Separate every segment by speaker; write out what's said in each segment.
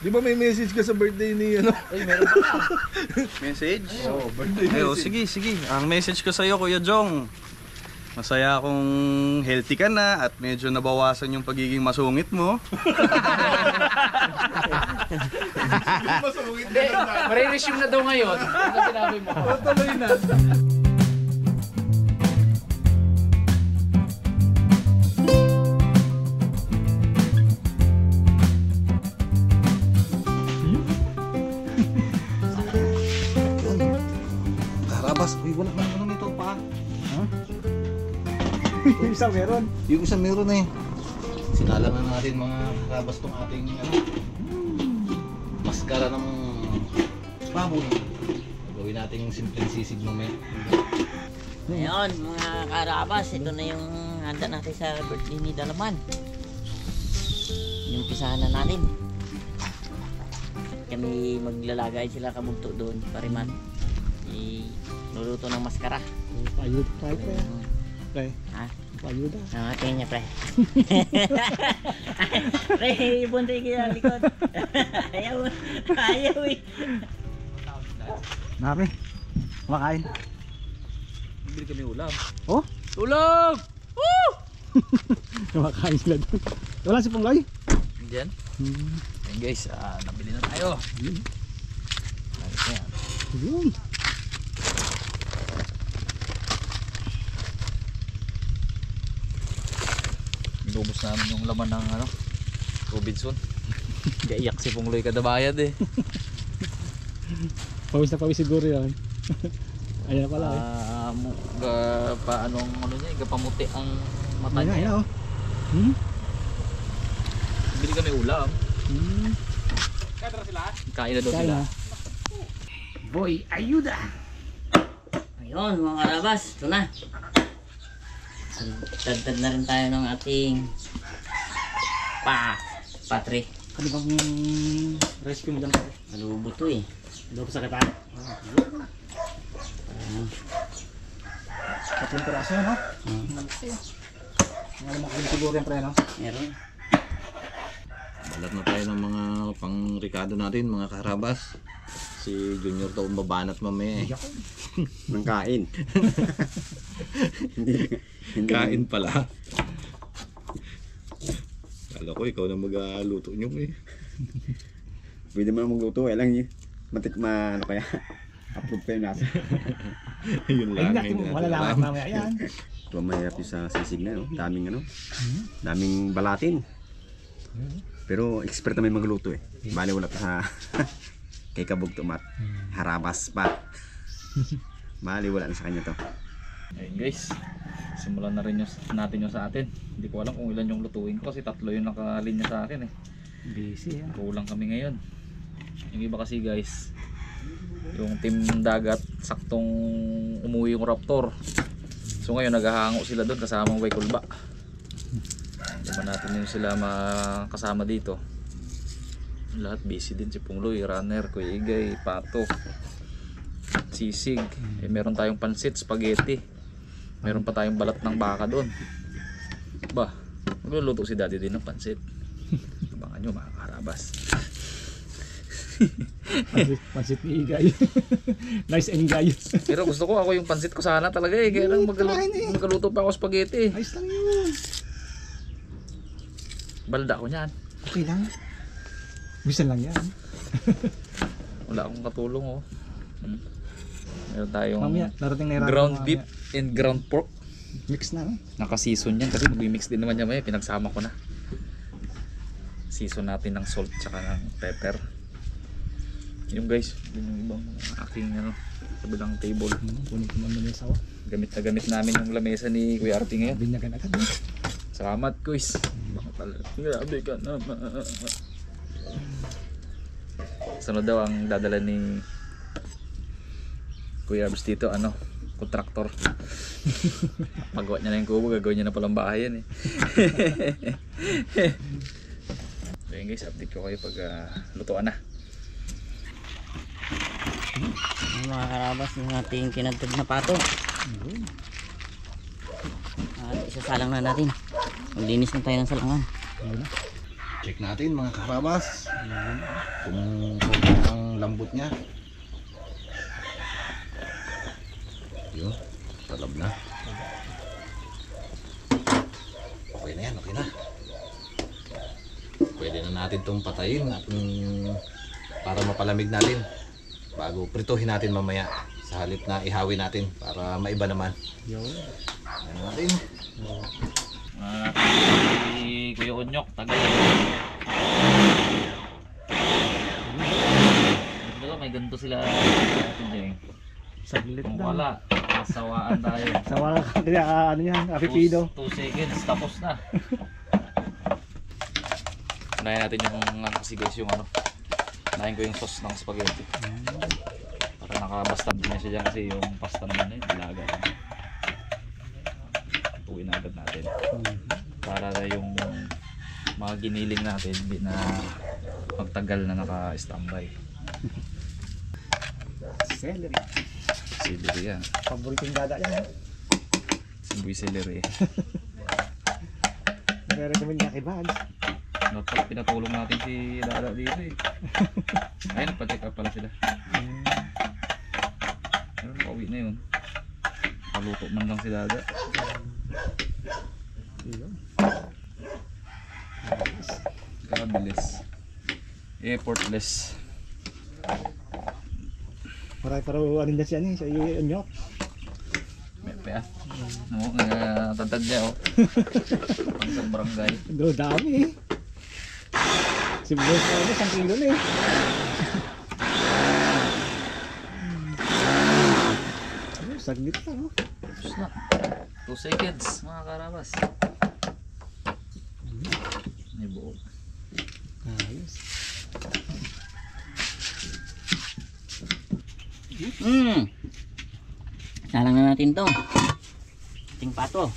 Speaker 1: Di ba may message ka sa birthday ni ano?
Speaker 2: Ay, meron pa. Message?
Speaker 1: Oo, birthday
Speaker 2: Ay,
Speaker 1: message.
Speaker 2: sige, sige. Ang message ko sa'yo, Kuya Jong. Masaya akong healthy ka na at medyo nabawasan yung pagiging masungit mo.
Speaker 3: Hindi, mariresume na daw ngayon. Ano sinabi mo?
Speaker 1: Tuloy na.
Speaker 2: Karabas, uy, wala naman ito pa.
Speaker 1: Yung isa meron.
Speaker 2: Yung isa meron eh. Sinalangan natin mga karabas tong ating maskara ng baboy. Gawin natin yung simpleng sisig mamaya.
Speaker 4: Ngayon mga karabas, ito na yung handa natin sa birthday ni Dalaman. Yung pisahan na natin. Kami maglalagay sila kabugto doon, pariman. Luluto ng maskara.
Speaker 1: Payud tayo pre. Pre.
Speaker 4: Ha?
Speaker 1: Payud ah.
Speaker 4: Tingnan niya pre. Pre, ibuntay kaya likod. Ayaw. Ayaw eh.
Speaker 1: Napi. Makain.
Speaker 2: Bili kami ulam.
Speaker 1: Oh?
Speaker 2: Ulam!
Speaker 1: Kumakain sila doon. Wala si Pungloy?
Speaker 2: Diyan. Ayun guys, nabili na tayo. Ayos na yan.
Speaker 1: Yun.
Speaker 2: Inubos namin yung laman ng Robinson. Gaiyak si Pungloy kada bayad eh.
Speaker 1: Pawis na pawis siguro yan. Ayan na pala eh.
Speaker 2: Paanong niya, gapamuti ang mata
Speaker 1: Ayan na,
Speaker 2: niya.
Speaker 1: ayan oh.
Speaker 2: Bili kami ulam. Kain na daw
Speaker 1: Kain
Speaker 2: sila.
Speaker 1: na.
Speaker 3: Boy, ayuda!
Speaker 4: Ayun mga karabas, ito na. Dagdag na rin tayo ng ating patre.
Speaker 1: Ano bang rescue mo dyan?
Speaker 4: Malubo to eh.
Speaker 1: Ano sa kita? Tatlong piraso no? Mga makulit siguro yan pre no?
Speaker 4: Meron.
Speaker 2: Balat na tayo ng mga pang-ricado natin, mga karabas. Si Junior daw mabanat mamaya eh.
Speaker 5: Nang kain. hindi
Speaker 2: Kain pala. Kala ko ikaw na mag-aluto nyo eh.
Speaker 5: Pwede mo na magluto, lang yun. Ano kaya? Approve kayo nasa.
Speaker 2: Yun lang.
Speaker 1: Ay natin, wala lang mamaya yan.
Speaker 5: Ito mahirap yung sa sisig na, no? Daming daming balatin. Pero expert na may magluto eh. Bale wala pa sa kay Kabugto Mat. Harabas pa. Bale wala na sa kanya to.
Speaker 2: Ayun guys, simulan na rin natin yung sa atin. Hindi ko alam kung ilan yung lutuin ko kasi 3 yung nakalinya sa akin eh.
Speaker 1: Busy yan.
Speaker 2: Kulang kami ngayon. Yung iba kasi guys, yung team dagat saktong umuwi yung Raptor. So ngayon naghahango sila doon kasamang Waikulba. Hindi ba natin yung sila makasama dito. Lahat busy din, si Pungloy, Runner, Kuya Igay, Pato, Sisig. Meron tayong pansit, spaghetti. Meron pa tayong balat ng baka doon. Ba, magluluto si Daddy din ng pansit. Abangan nyo mga karabas.
Speaker 1: Pansit ni Igay. Nice and Igay.
Speaker 2: Pero gusto ko ako yung pansit ko sana talaga eh. Kaya lang magluto pa ako spaghetti.
Speaker 1: Ayos lang yun.
Speaker 2: Balda ko niyan.
Speaker 1: Okay lang. Bisan lang yan.
Speaker 2: Wala akong katulong oh. Meron tayong
Speaker 1: Mamaya, darating na
Speaker 2: ground beef and ground pork.
Speaker 1: Mix na no?
Speaker 2: Naka-season yan kasi mag-mix din naman yan maya. Pinagsama ko na. Season natin ng salt tsaka ng pepper. Yung guys, yun yung ibang aking kabilang table.
Speaker 1: Kunin ko naman yung sawa.
Speaker 2: Gamit na gamit namin yung lamesa ni Kuya Artie ngayon.
Speaker 1: Binyagan agad.
Speaker 2: Salamat guys. Grabe ka naman. Sunod daw ang dadala ni Kuya Arbs dito, kontraktor. Magawa niya na yung kubo, gagawin niya na palang bahay yan eh. So yun guys, update ko kayo pag lutuan na.
Speaker 4: Mga karabas, yung ating kinadtog na pato. At isasalang na natin. Maglinis na tayo ng salangan.
Speaker 2: Check natin mga karabas.
Speaker 6: Kung sobrang ang lambot niya. Yun, talab na. Okay na yan, okay na. Pwede na natin itong patayin at para mapalamig natin bago prituhin natin mamaya sa halip na ihawin natin para maiba naman.
Speaker 1: Yun.
Speaker 6: Ayan natin.
Speaker 2: Si Kuya Onyok, tagal. May ganito sila natin dyan.
Speaker 1: Saglit
Speaker 2: Kung
Speaker 1: lang.
Speaker 2: wala, masawaan tayo.
Speaker 1: Sa mga kaya ano yan, apipido.
Speaker 2: 2 seconds, tapos na. Unahin natin yung kasi guys, yung ano. Unahin ko yung sauce ng spaghetti. Para nakabastan din na siya dyan kasi yung pasta naman eh, dilaga. Tuwin agad natin. Para yung mga giniling natin hindi na magtagal na naka-standby.
Speaker 1: Celery.
Speaker 2: Celery yan.
Speaker 1: Paboritong dada yan.
Speaker 2: Singgoy celery.
Speaker 1: Nare-recommend niya kay Bags.
Speaker 2: Dapat pinatulong natin si Dada dito eh. Ayun, nagpa-check up pala sila. Pero pauwi na yun. Paluto man lang si Dada. Kabilis. Effortless.
Speaker 1: Maray para ano dyan siya ni, sa Onyok.
Speaker 2: Mepe ah. No, tatad niya oh. Pang sa barangay.
Speaker 1: Do dami eh. Si Boss na ano, 1 kilo na eh. Saglit lang oh.
Speaker 2: Tapos na. 2 seconds mga karabas. May buo.
Speaker 1: Ayos.
Speaker 4: Salang na natin to. Ating pato.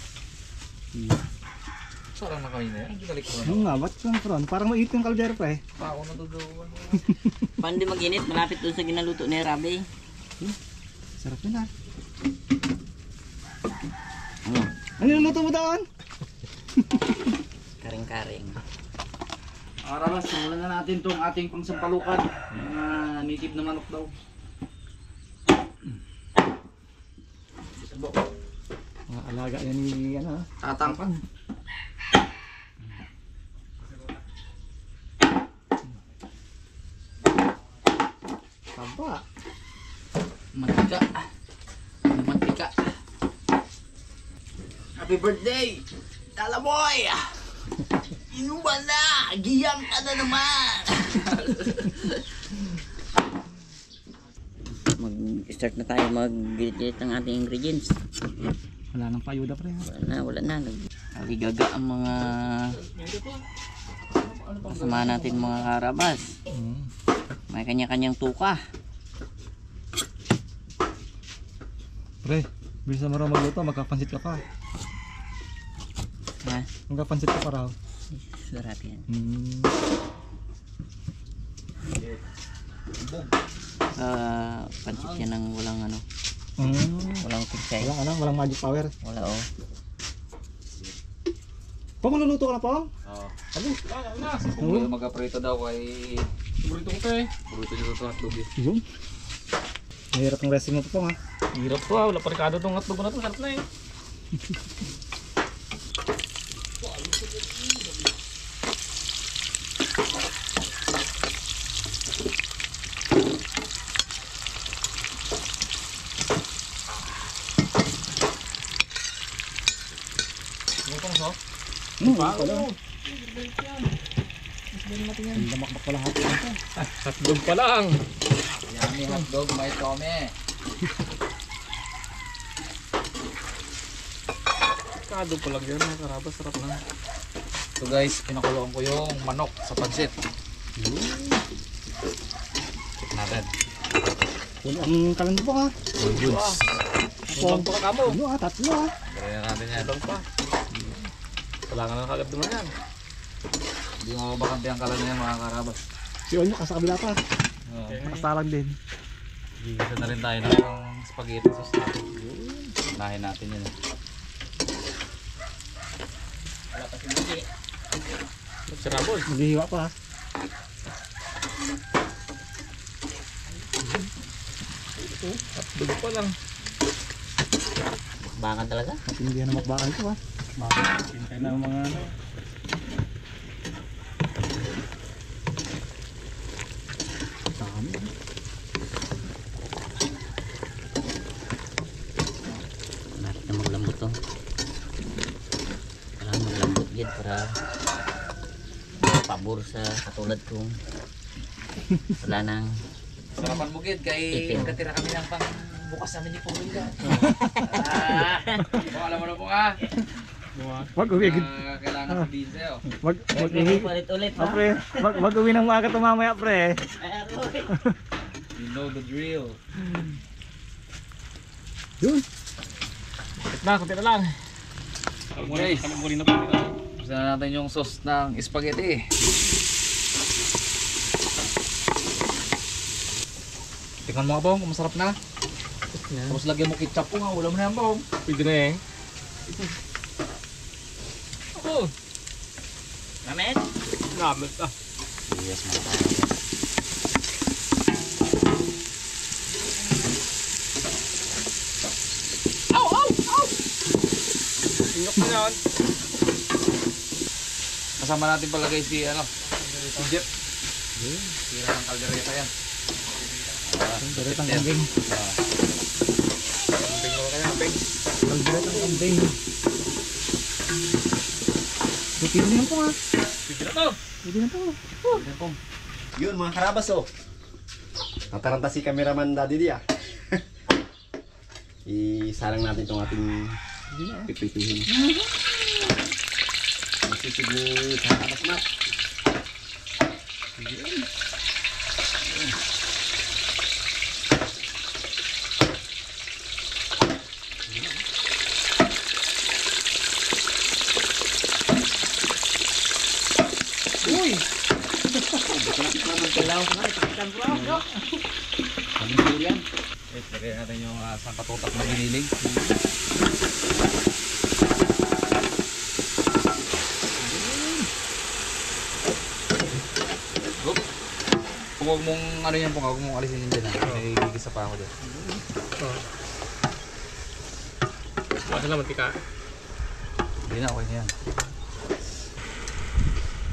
Speaker 2: Sarang na kami na yan. Balik ko na.
Speaker 1: Ano nga, ba't yung front? Parang mait yung kaldero pa eh.
Speaker 2: Pako na doon.
Speaker 4: Paano di mag-init? Malapit doon sa ginaluto ni Rabi.
Speaker 1: Sarap yun ah.
Speaker 4: Ano?
Speaker 1: Ano yung luto mo doon?
Speaker 4: Karing-karing.
Speaker 2: Karabas, simulan na natin itong ating pangsampalukan. Mga native na manok daw.
Speaker 1: Mga alaga yan ni ano ah.
Speaker 2: Tatangpan.
Speaker 1: Tamba.
Speaker 2: Mantika. Mantika. Happy birthday! Talaboy! Inuman na! Giyang ka na naman!
Speaker 4: Mag-start na tayo mag-gilit ng ating ingredients.
Speaker 1: Wala nang payuda pre.
Speaker 4: Wala na. Naligaga ang mga kasama natin mga karabas. May kanya-kanyang tuka.
Speaker 1: Pre, bilis na marunong magluto, magkapansit ka pa.
Speaker 4: Ha?
Speaker 1: Magkapansit ka pa raw.
Speaker 4: Sarap yan. Pansit yan ng walang ano. Walang pinsay.
Speaker 1: Walang ano, walang magic power.
Speaker 4: Wala oh.
Speaker 1: Pong, maluluto ka na Pong?
Speaker 2: Oo.
Speaker 1: Ano?
Speaker 2: Kung mag-aprito daw kay... Burrito ko eh. Burrito dito ito hotdog eh.
Speaker 1: Yun. Mahirap ng recipe mo to Pong ha.
Speaker 2: Hirap to ah. Wala pa rikado itong hotdog na ito. Sarap na eh.
Speaker 1: Damakbak pa lahat ito.
Speaker 2: Hotdog pa lang. Yummy hotdog, may tome. Kado pa lang yan, mga karabas, sarap na. So guys, pinakuloan ko yung manok sa pansit. Natin.
Speaker 1: Puno ang kalando Pong ha.
Speaker 2: Goods.
Speaker 1: Pong, ano ha, 3 ha.
Speaker 2: Gawin natin yan. Lang pa. Wala ka na kagad naman yan. Hindi mo mabakante ang kalan na yan, mga karabas.
Speaker 1: Si Onyok sa kabila pa. Nakastalag din.
Speaker 2: Gigisa na rin tayo ng spaghetti sauce natin. Unahin natin yan. Wala pa sinuti. Sarabol.
Speaker 1: Maghihiwa pa ha.
Speaker 2: Dugo pa lang.
Speaker 4: Bakbakan talaga.
Speaker 1: Hindi na makbakan ko ha. Bakit? Hintay na ang mga ano. Dami.
Speaker 4: Bakit na maglambot to? Kailangan maglambot din para pabor sa katulad kong wala nang
Speaker 2: Sarapan mo gid kay
Speaker 4: Itim.
Speaker 2: katira kami ng pang bukas namin ni Pumila. Kung alam mo na po ka.
Speaker 1: Wag uwi.
Speaker 2: Kailangan ko din sa'yo.
Speaker 1: Wag uwi.
Speaker 4: ulit
Speaker 1: Ah, pre, wag uwi ng maaga to mamaya, pre.
Speaker 2: You know the drill.
Speaker 1: Yun. Na, kunti na lang.
Speaker 2: Guys,
Speaker 1: Muli na po.
Speaker 2: gusto na natin yung sauce ng spaghetti. Tingnan mo nga bong kung masarap na. Tapos lagyan mo ketchup po nga, wala mo na yan bong.
Speaker 1: Pwede na eh.
Speaker 2: Oh,
Speaker 4: Ramet?
Speaker 1: Namit ah.
Speaker 4: Yes, mga karabas.
Speaker 1: Inok na yan.
Speaker 2: kasama natin pala guys si ano, si Jeff. Tira ng kaldereta yan.
Speaker 1: Kaldereta ng kambing.
Speaker 2: Kambing mo kaya, kambing.
Speaker 1: Kaldereta ng kambing. Pwede na yan po ha.
Speaker 2: Pwede na to.
Speaker 1: Pwede na po.
Speaker 5: Yun mga karabas oh. Nataranta si cameraman Daddy Dia. Isalang natin itong ating pipituhin. Masisigo sa atas na.
Speaker 1: Uy!
Speaker 2: Guys, lagay natin yung sangkatutak na giniling. Oop. Kung huwag mong ano yan po, huwag mong alisin yun dyan ha. May gigisa pa ako dyan.
Speaker 1: Wala na mantika.
Speaker 2: Hindi na, okay na yan.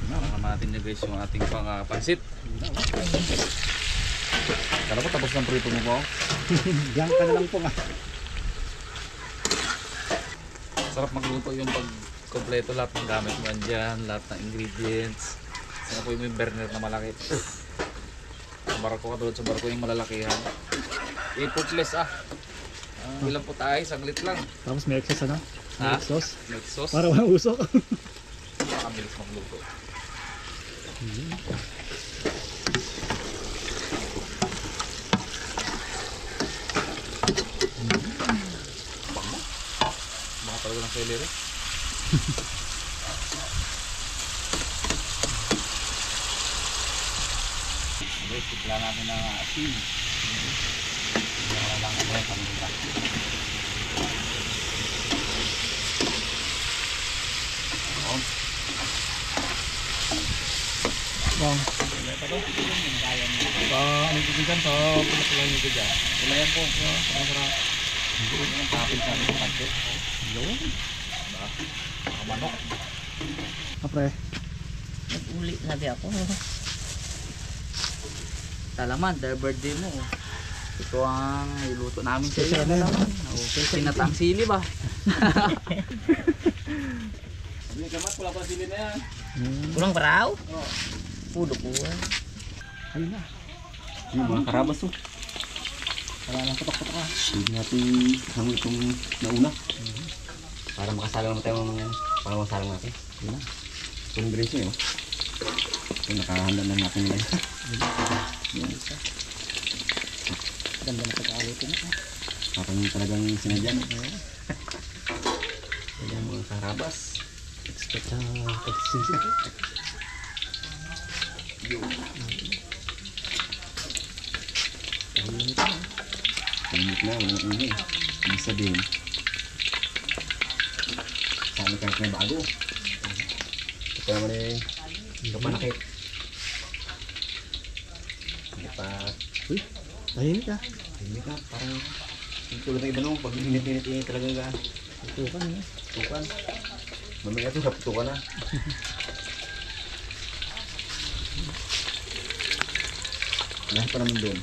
Speaker 2: Nakakama natin nyo guys yung ating pansit. Kala mo tapos ng prito mo po?
Speaker 1: Diyan ka na lang po nga.
Speaker 2: Sarap magluto yung pag kompleto lahat ng gamit mo dyan, lahat ng ingredients. Saka po yung burner na malaki. Sa barko katulad sa barko yung malalakihan. Effortless ah. Ilan po tayo, saglit lang.
Speaker 1: Tapos may excess ano?
Speaker 2: Ha?
Speaker 1: May sauce.
Speaker 2: May sauce.
Speaker 1: Para walang usok.
Speaker 2: Nakabilis magluto. Baka talaga ng celery. Okay, tikla natin ng asin. Hindi na lang ano yung paminta. Oh.
Speaker 1: Bang. Ano po dyan? Sa pula-pula nyo dyan.
Speaker 2: Wala yan po. Sarap. Yung tapin sa amin. Pagkit.
Speaker 1: Yun.
Speaker 2: Manok.
Speaker 1: Apre.
Speaker 4: Nag-uli sabi ako. Talaman, dahil birthday mo. Ito ang iluto namin sa iyo. Sinatang sili ba?
Speaker 2: Hindi kamat, wala pa sili na yan.
Speaker 4: Kurang paraw? Pudo po.
Speaker 1: Ayun na.
Speaker 5: Yung mga karabas oh.
Speaker 1: Wala nang patok-patok ha.
Speaker 5: Pwede natin hango itong nauna. Para makasalang naman tayong pangalawang salang natin. Yun na. Itong dressing eh. Ito nakahanda na natin nila. Yan.
Speaker 1: Ganda na pagkakaluto na.
Speaker 5: Parang talagang sinadyan. Yan mga karabas.
Speaker 1: Expect sa pagsisip.
Speaker 5: Limit na, walang ingay. Ibig sabihin, saan kahit na bago. Ito naman eh, kapanakit. Hindi pa,
Speaker 1: Tahimik ha.
Speaker 5: Hindi ka, parang tulad ng iba nung pag init-init talaga ka.
Speaker 1: Tutukan eh.
Speaker 5: Tukan. Mamaya ito, tukan na. Lahat pa naman doon.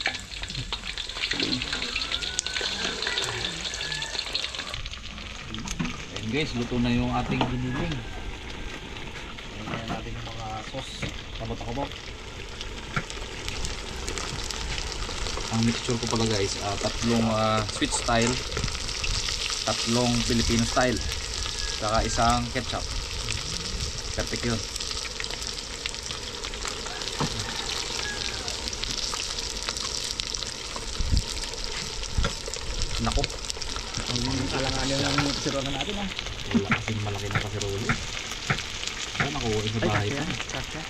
Speaker 2: Ayan guys, luto na yung ating giniling. Ayan natin yung mga sauce. Kabot-kabot. Ang mixture ko pala guys, tatlong sweet style, tatlong Filipino style, saka isang ketchup. Perfect yun. Nako,
Speaker 1: Ang alanganin ng kasironan natin ah.
Speaker 2: wala kasing malaki na kasiroli. Ay, nakuha sa bahay pa.
Speaker 1: Kasya.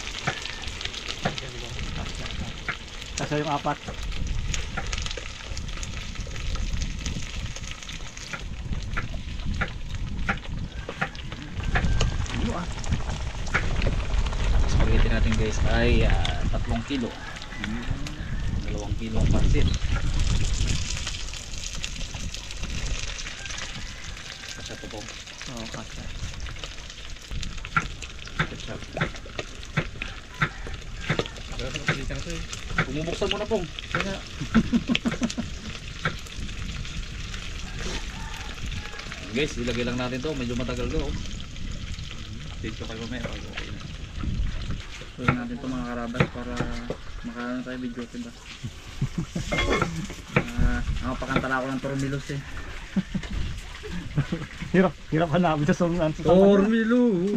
Speaker 1: Kasya yung apat.
Speaker 2: Spaghetti natin guys ay 3 kilo. 2 kilo ang pansit. Kasya to po.
Speaker 1: Oo, kasya.
Speaker 2: Ketchup. Bumubuksan mo na pong. Guys, ilagay lang natin to. Medyo matagal to. Update ko kayo mamaya. Okay na. Tuloy natin to mga karabas para makaano tayo video ba. Nakapakanta ako ng Tormilos eh.
Speaker 1: Hirap hanapin sa song nan.
Speaker 2: Tormilos!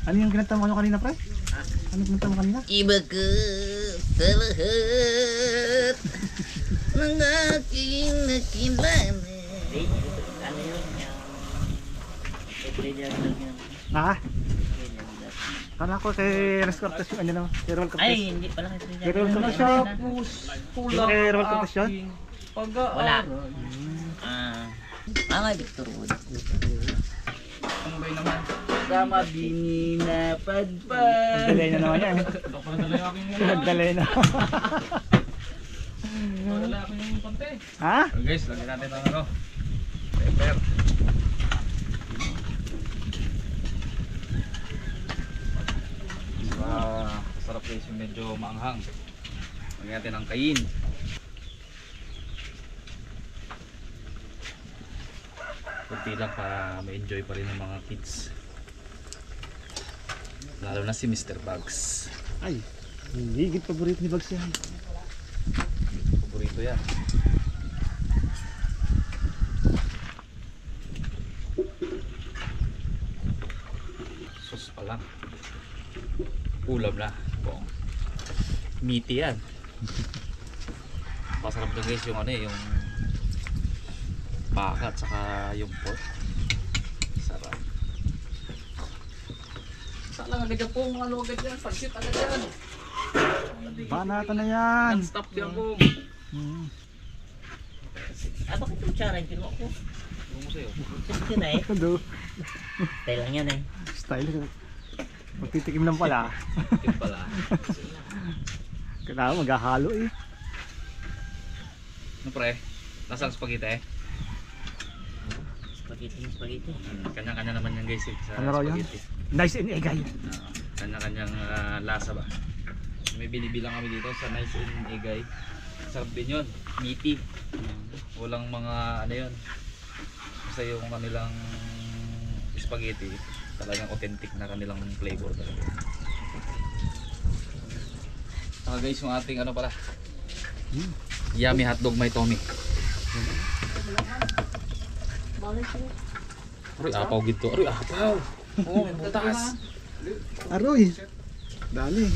Speaker 1: Ano yung kinanta mo kanina, pre? Ano yung kinanta mo kanina?
Speaker 4: Iba ka sa lahat ng aking nakilala. Ano yun?
Speaker 1: Ah? Kala ko kay Res Cortez yung ano naman. Kay Roel Cortez.
Speaker 4: Ay, hindi pala kasi
Speaker 1: Kay Roel Cortez yun. Kay Roel Cortez yun.
Speaker 4: wala. Mga Victor Wood.
Speaker 2: Ano ba yun naman?
Speaker 4: Sama bini na padpad.
Speaker 1: Nagdalay na naman yan. Nagdalay na.
Speaker 2: Wala ako yung konti.
Speaker 1: Ha?
Speaker 2: So guys, lagyan natin ang ano. Pepper. Sarap guys yung medyo maanghang. Lagyan natin ang kain. Kunti lang para ma-enjoy pa rin ng mga kids. Lalo na si Mr. Bugs.
Speaker 1: Ay, higit paborito ni Bugs yan.
Speaker 2: Paborito yan. Sus pa lang. Ulam na. Buong. Meaty yan. Pasarap na guys yung ano eh, yung baka at saka yung pork. Sarap. Saan lang agad yan po? Mga ano agad yan? Pansit agad yan.
Speaker 1: Banata na yan.
Speaker 2: Non-stop yan po.
Speaker 4: Bakit yung tsara yung kinuha ko?
Speaker 2: Ano mo sa'yo?
Speaker 4: Kasi na eh.
Speaker 1: Ano?
Speaker 4: Tayo lang yan eh.
Speaker 1: Style. Magtitikim lang pala.
Speaker 2: Tip pala.
Speaker 1: Kailangan maghahalo eh.
Speaker 2: Ano pre? Nasaan spaghetti?
Speaker 4: Spaghetti.
Speaker 2: Kanya-kanya naman yan guys sa
Speaker 1: Ano raw yan?
Speaker 2: spaghetti.
Speaker 1: Nice and egay.
Speaker 2: Kanya-kanyang lasa ba? May binibilang kami dito sa Nice and Egay. Sarap din yun. Meaty. Walang mga ano yun. Basta yung kanilang spaghetti. Talagang authentic na kanilang flavor talaga. Saka guys yung ating ano pala. Yummy hotdog may Tommy. Aroy apaw gito. Aroy apaw. Oo, may butas.
Speaker 1: Aroy. Dali.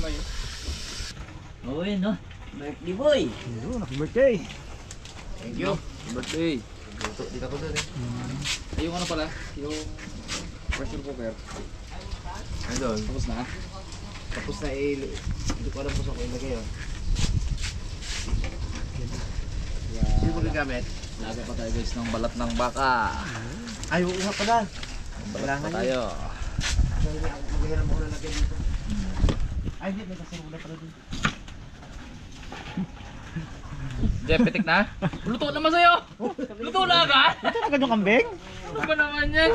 Speaker 4: Oo yun no. Birthday boy.
Speaker 1: Yun, happy birthday.
Speaker 2: Thank you. Birthday. Dito ko doon eh. Ay, yung ano pala, yung pressure cooker.
Speaker 5: Andun.
Speaker 2: Tapos na.
Speaker 5: Tapos na hindi ko alam kung saan ko ilagay yun. Hindi mo gagamit?
Speaker 2: Laga pa tayo guys ng balat ng baka.
Speaker 5: Ay, oo nga pala.
Speaker 2: Balat pa tayo.
Speaker 5: Maghiram ako na lagay dito. Ay, hindi. May kasarula pala dito.
Speaker 2: Jepetik na? Luto naman sa'yo! Luto na ka?
Speaker 1: Ito na agad yung kambing?
Speaker 2: Ano ba naman yan?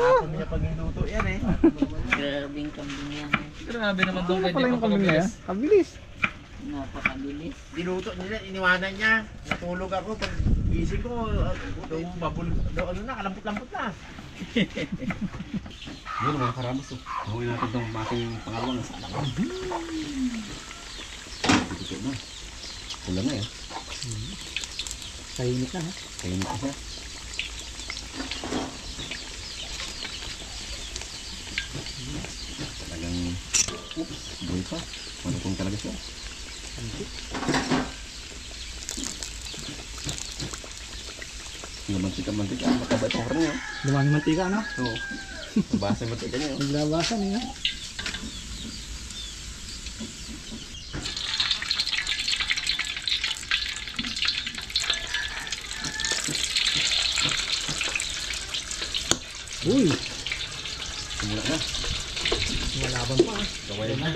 Speaker 4: Grabing kambing yan.
Speaker 2: Grabe naman doon
Speaker 1: Ano pala yung kambing na yan? Kabilis.
Speaker 4: Napakabilis.
Speaker 7: Dinuto nila, iniwanan niya. Natulog ako. Pag gising ko, ano na, kalampot-lampot na.
Speaker 5: Yun mga karabas oh. Gawin natin itong ating pangalawang sa alam. Dito na. Kulang na eh.
Speaker 1: Kainit na ha.
Speaker 5: Kainit na siya. Talagang, oops, buhay pa. Malutong talaga siya. Yung mantika, mataba itong karne oh.
Speaker 1: Dumami mantika no?
Speaker 5: Oo. Mabasa yung mantika niya oh.
Speaker 1: Naglabasan eh. Uy!
Speaker 5: Simula na.
Speaker 1: Malaban pa.
Speaker 5: Gawin na.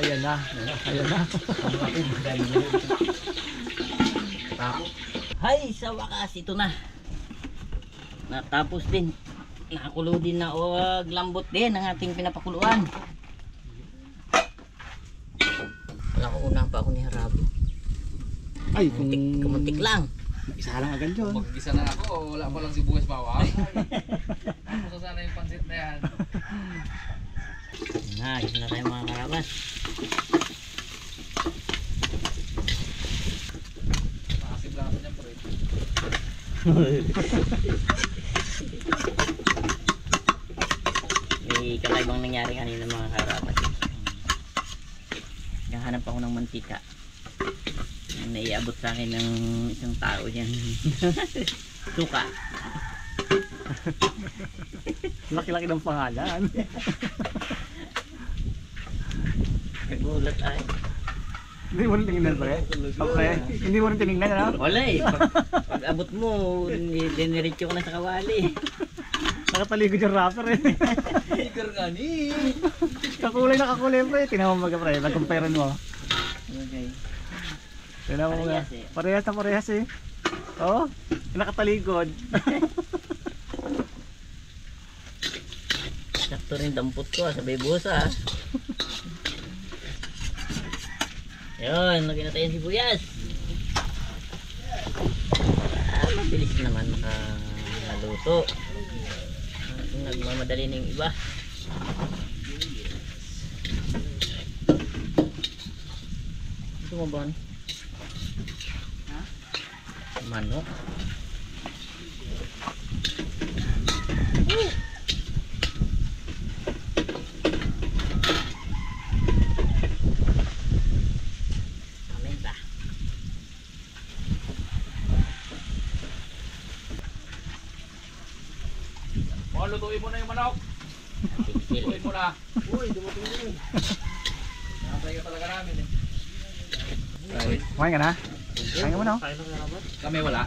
Speaker 1: Ayan na. Ayan na.
Speaker 4: Hay, sa wakas ito na. Natapos din. Nakakulo din na o lambot din ang ating pinapakuluan. Wala ko una pa ako ni Harabi.
Speaker 1: Ay, kung
Speaker 4: Kumuntik lang.
Speaker 1: isa lang agad yun.
Speaker 2: Mag-isa na ako, wala pa lang si Buwes bawang. Gusto sana yung pansit na yan.
Speaker 4: Na, isa na tayo mga karabas.
Speaker 2: Makasip lang ako dyan pre.
Speaker 4: May kalaibang nangyari kanina mga karabas. Naghahanap ako ng mantika. Naiabot sa akin ng isang tao yan. Suka.
Speaker 1: Laki-laki ng pangalan.
Speaker 4: Nagulat ay.
Speaker 1: Hindi mo rin tinignan pre? Okay. Hindi mo rin tinignan ano?
Speaker 4: Wala eh. Pag abot mo, diniretso ko na sa kawali.
Speaker 1: Nakataligod yung rapper eh.
Speaker 2: Tiger nga ni.
Speaker 1: Kakulay na kakulay pre. Tinawa mo pre. Nag-compare mo.
Speaker 4: Okay.
Speaker 1: Tinawa mo nga.
Speaker 4: Parehas eh.
Speaker 1: Parehas na parehas eh. Oo. Nakataligod.
Speaker 4: Sakto rin dampot ko sa busa. Yun, lagyan na tayo ng sibuyas. Mabilis naman makaluto. Nagmamadali na yung iba. Ito mo ba? Manok. Kamenta.
Speaker 2: Mga lutuin mo na yung manok. Lutuin mo na. Uy, dumating mo. Nakatay ka talaga namin eh.
Speaker 1: Kumain ka na? Kumain ka mo no?
Speaker 2: Kami wala.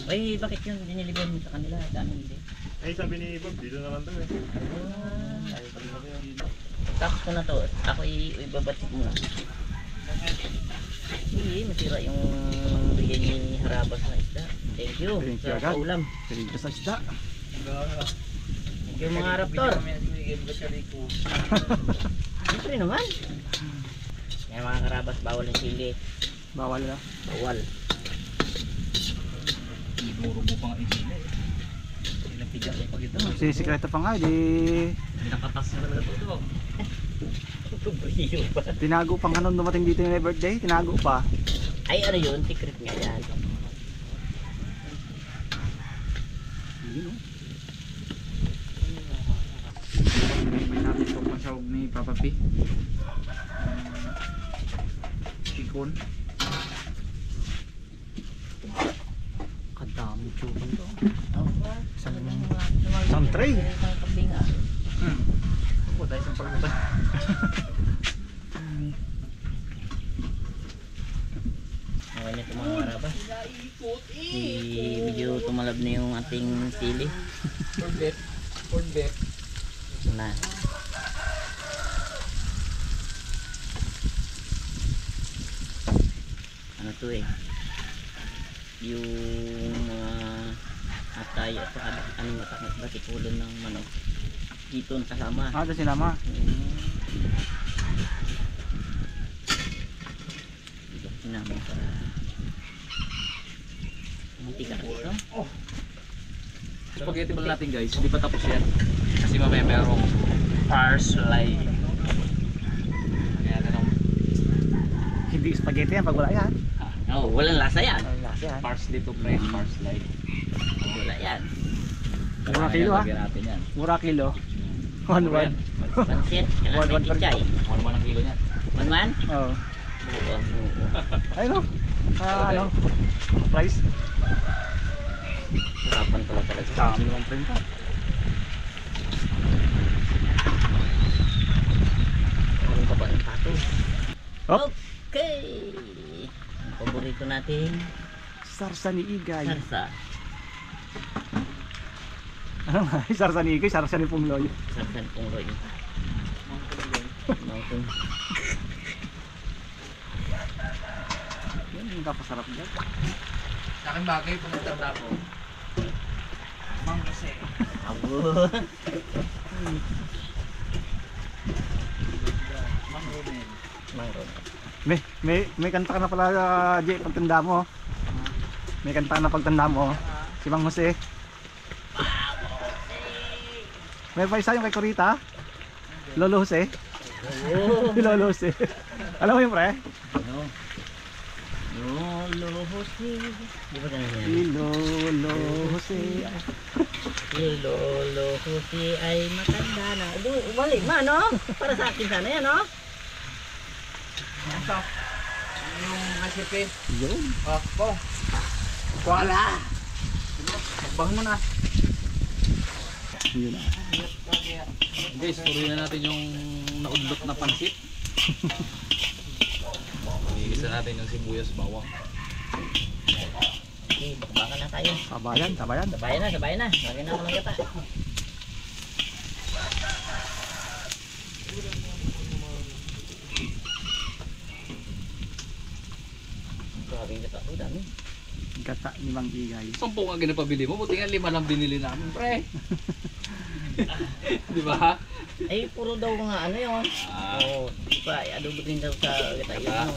Speaker 4: Ay, bakit yun? Dinilibre mo sa kanila. Sa amin hindi.
Speaker 7: Ay, sabi ni Bob, dito naman to eh.
Speaker 4: Tapos ko na to. Ako ibabatik muna. Hindi, masira yung bigyan ni Harabas na isda. Thank you.
Speaker 1: Thank you
Speaker 4: Sa
Speaker 1: agad.
Speaker 4: paulam.
Speaker 1: Tiligod sa isda.
Speaker 4: Thank you mga raptor. Siyempre naman. Yan mga karabas, bawal ng sili.
Speaker 1: Bawal na.
Speaker 4: Bawal.
Speaker 2: Iburo mo pang isila eh. Pinapidya ko pag ito.
Speaker 1: Sisikreto pa nga. Di
Speaker 2: Nakatas na talaga ito.
Speaker 4: Brio pa.
Speaker 1: tinago pa nga nung dumating dito yung birthday. Tinago pa.
Speaker 4: Ay ano yun, secret nga yan.
Speaker 2: May natin ito pasawag ni Papa P. Chikon.
Speaker 1: Kadami chukon to.
Speaker 4: Oh,
Speaker 1: Isang tray.
Speaker 4: Isang kabinga.
Speaker 2: Ako tayo sa pagbutan.
Speaker 4: Okay na ito mga karabas. Medyo tumalab na yung ating sili.
Speaker 2: Corn beef. Corn beef.
Speaker 4: Na. ano to eh, yung mga atay at saka anong matakot ba tipulon ng manok dito nakasama.
Speaker 1: Ah, ito sinama.
Speaker 4: Dito sinama para mantika na ito.
Speaker 2: Spaghetti ball natin guys, hindi pa tapos yan. Kasi mamaya merong parsley. Kaya ganun.
Speaker 1: Hindi spaghetti yan pag wala yan.
Speaker 4: Oh, walang lasa yan.
Speaker 1: Ang lasa yan.
Speaker 2: Parsley to pre, parsley.
Speaker 4: Wala yan.
Speaker 1: Mura kilo, ah.
Speaker 2: Lagyan natin yan.
Speaker 1: Mura kilo. 1-1.
Speaker 4: Pansit,
Speaker 1: One,
Speaker 4: kailangan may kichay.
Speaker 2: Ano naman ang kilo niyan?
Speaker 4: Man?
Speaker 1: Oo.
Speaker 4: Oo.
Speaker 1: Ayun o. Ano? Price?
Speaker 4: Sarapan pala talaga.
Speaker 1: Dami naman print pa.
Speaker 4: Meron pa ba yung pato?
Speaker 1: Hop.
Speaker 4: Okay. Ang paborito natin,
Speaker 1: Sarsa ni Igay.
Speaker 4: sarsa.
Speaker 1: Ano nga? Sarsa ni Igay, sarsa ni Pungloy.
Speaker 4: Sarsa ng pungloy. Mountain.
Speaker 1: Yan, yung kapasarap dyan.
Speaker 3: Sa akin bagay, pumunta na ako. Mang Jose.
Speaker 4: Abo. Mang Ronel.
Speaker 1: May kanta ka na pala, Jay, pagtanda mo. May kanta ka na pagtanda mo. Si Mang Jose. May pa isa yung kay Corita. Lolo Jose. Si Lolo Jose. Alam mo yun, pre?
Speaker 4: Lolo Jose. Di ba ganun yan?
Speaker 1: Si Lolo Jose.
Speaker 4: Si Lolo Jose ay matanda na. Umali ma, no? Para sa akin sana yan, no?
Speaker 3: Yung recipe.
Speaker 1: Yun.
Speaker 3: Oh. Wala. Bangon mo na.
Speaker 1: Yun na.
Speaker 2: Guys, tuloy na natin yung naudlot na pansit. Iisa natin yung sibuyas bawang.
Speaker 4: Okay, bakbakan na tayo.
Speaker 1: Sabayan, sabayan.
Speaker 4: Sabayan na. Lagyan na ako ng gata. Grabe gata. Oh, dami.
Speaker 1: Gata ni Mang Igay.
Speaker 2: 10 ang ginapabili mo, buti nga 5 lang binili namin, pre. Di ba?
Speaker 4: Ay, puro daw nga ano yun. Oo, di ba? Adobo din daw sa gata.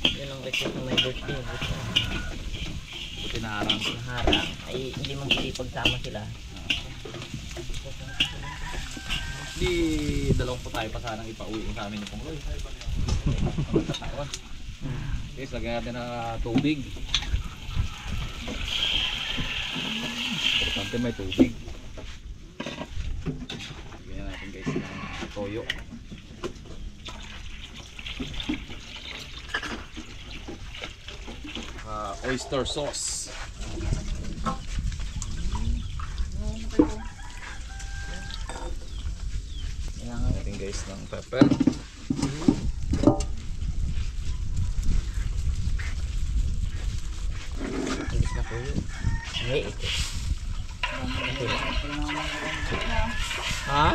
Speaker 4: Yun ang request na may birthday.
Speaker 2: Buti na harang.
Speaker 4: Harang. Ay, hindi man pwede pagsama sila.
Speaker 2: Di dalawang po tayo pa sanang ipauwi mo sa amin yung pungloy. Guys, lagyan natin ng tubig. Importante may tubig. Lagyan natin guys ng toyo. Oyster sauce. Kailangan natin guys ng pepper.
Speaker 4: Imbis na tuyo. Ay, ito. Ha?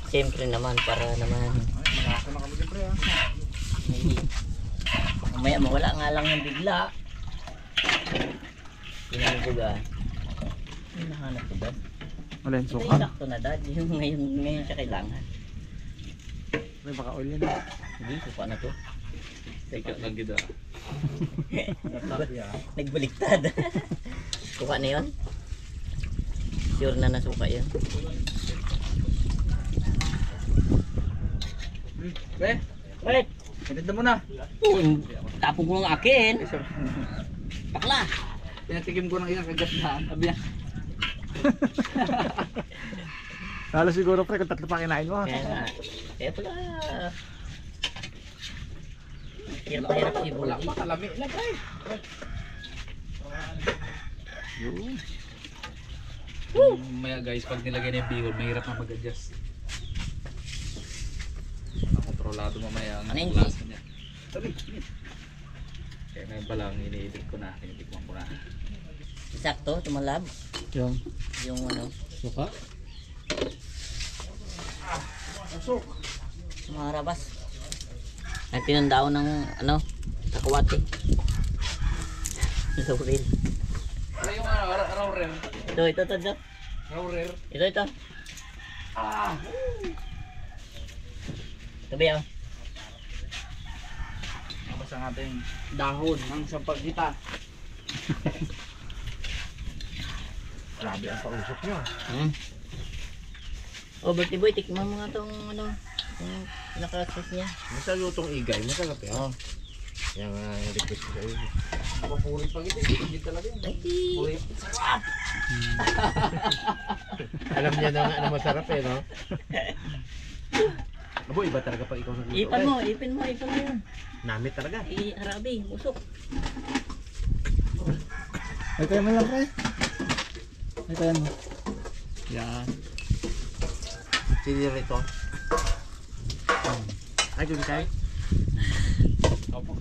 Speaker 4: Siyempre naman, para naman. Mamaya mawala nga lang yung bigla. Pinabuga. Ano nahanap ko ba?
Speaker 1: Wala yung
Speaker 4: Ito
Speaker 1: suka.
Speaker 4: yung sakto na dad. Yung ngayon siya kailangan.
Speaker 1: May baka oil yan. ah.
Speaker 4: Hindi, suka na to.
Speaker 2: Sikat lang gida.
Speaker 4: Nagbaliktad. Suka na yun? Sure na nasuka yun.
Speaker 3: Pre,
Speaker 4: Wait!
Speaker 3: pinagda mo na.
Speaker 4: Tapong ko ng akin. Bakla!
Speaker 3: Pinatikim ko ng ilang kagasdahan. Sabi niya.
Speaker 1: Lalo siguro pre kung 3 pa kinain mo.
Speaker 4: Kaya nga. Kaya pala. Hirap si
Speaker 3: Wala
Speaker 4: Bulgi.
Speaker 3: pa, kalami na pre.
Speaker 2: Maya guys, pag nilagay na yung bihon, mahirap na mag-adjust. Kontrolado mamaya ang
Speaker 4: Ano yun,
Speaker 2: lasa niya. Kaya ngayon pa lang, iniidit ko na, tinitikman ko na.
Speaker 4: Sakto, tumalab.
Speaker 1: Yung
Speaker 4: Yung ano,
Speaker 1: suka.
Speaker 4: mga rabas. Ay tinandao ng ano, sa kawate. Laurel.
Speaker 2: Ano yung rawrer?
Speaker 4: Ito.
Speaker 2: Rawrer?
Speaker 4: Ito. Tabi ah.
Speaker 2: Tapos ang ating
Speaker 3: Dahon ng sampagita.
Speaker 7: Grabe ang pausok nyo.
Speaker 4: Oh, Bertie Boy, tikman mo nga tong ano, yung pinaka-sauce niya.
Speaker 7: Masarap lutong igay. Masarap yan.
Speaker 4: Oh.
Speaker 7: Yan nga request ko sa'yo.
Speaker 2: papuri pag hindi talaga yun. Puri.
Speaker 7: Alam niya na nga na masarap eh, no? Abo, iba talaga pag ikaw nagluto.
Speaker 4: Ipin mo yun.
Speaker 7: Namit talaga.
Speaker 4: Harabi, usok.
Speaker 1: Ay, kaya mo lang, pre. Ay, kaya mo.
Speaker 7: Yan. Sili rito. Ay, kung kayo.
Speaker 2: Opo.